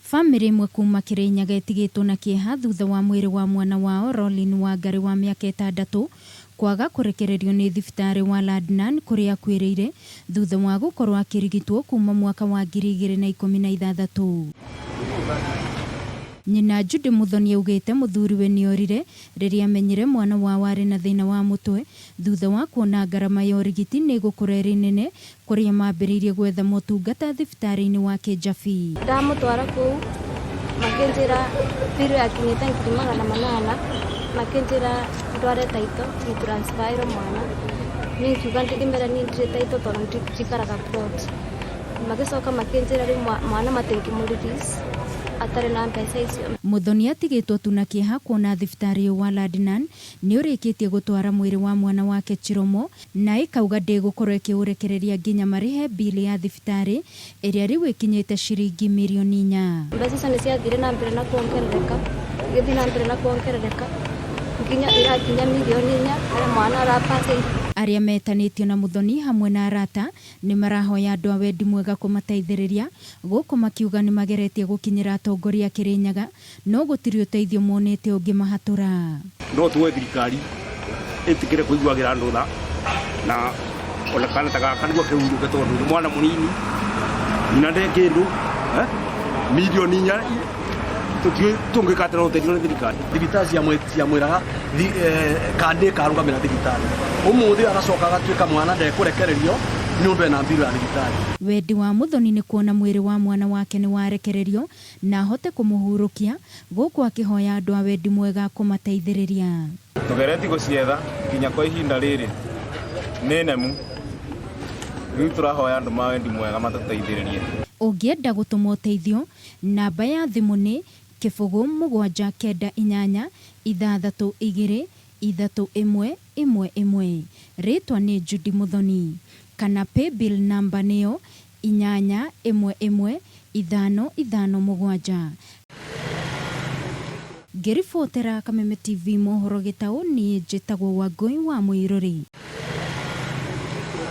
Family imwe kuma Kirinyaga itigitwo na kieha thutha wa mwiri wa mwana wao Rolin Wangari wa miaka 6 kwaga kurekererio ni thibitari wa Ladnan kuria akwirire thutha wa gukorwo akirigitwo kuma mwaka wa 2016. Nyina Judy Muthoni augite muthuriwe niorire riria amenyire mwana wa wari na thina wa mutwe thutha wa kuona garama ya urigiti ni gukura rinene kuria mambiririe gwetha motungata thibitari-ini wa Kijabi. Ndamutwara kuu makinjira biru akinyite 800 makinjira ndware taito ni transfer mwana ni kiuga ndigimera ni ndire taito tono ndikaraga plot magicoka makinjira ri mwana matengi murigis atare na mpesa icio. Muthoni atigitwo tu na kieha kuona thibitari wa Ladnan ni urikitie gutwara mwiri wa mwana wake Chiromo na ikauga ndigukorwo ikiurekereria nginya marihe bili ya thibitari iria riu ikinyite ciringi milioni 4. Mbeca icio ni ciathire na mbere na kuongerereka githi na mbere na kuongerereka nginya irakinya milioni 4 aria mwana arapata. Aria metanitio na Muthoni hamwe na arata ni marahoya andu a wendi mwega kumateithiriria guku makiuga ni mageretie gukinyira atongoria Kirinyaga no gutiri uteithio monete ungi mahatura. No tuwe thirikari itikire kuiguagira andu tha na ona kana taka niguo kiunduke tondu mwana munini ina nde kindu milioni 4 tungikatira uteithio ni thirikari. Thibitari cia mwiraga kandi karugamira thibitari umuthi aracoka agatuika mwana ndekurekererio ni undu ena mbiru ya thibitari. Wendi wa Muthoni ni kuona mwiri wa mwana wake ni warekererio na ahote kumuhurukia guku akihoya andu a wendi mwega kumateithiriria. Tugereti gucietha kinya kwa ihinda riri ni nemu riu turahoya andu ma wendi mwega matateithiririe. Ungienda gutuma uteithio namba ya thimu ni 0798632311. Ritwa ni Judy Muthoni kana paybill namba niyo 811557. Ngiribotera Kameme TV mohoro gitau ni njitagwo Wangui wa Muiruri.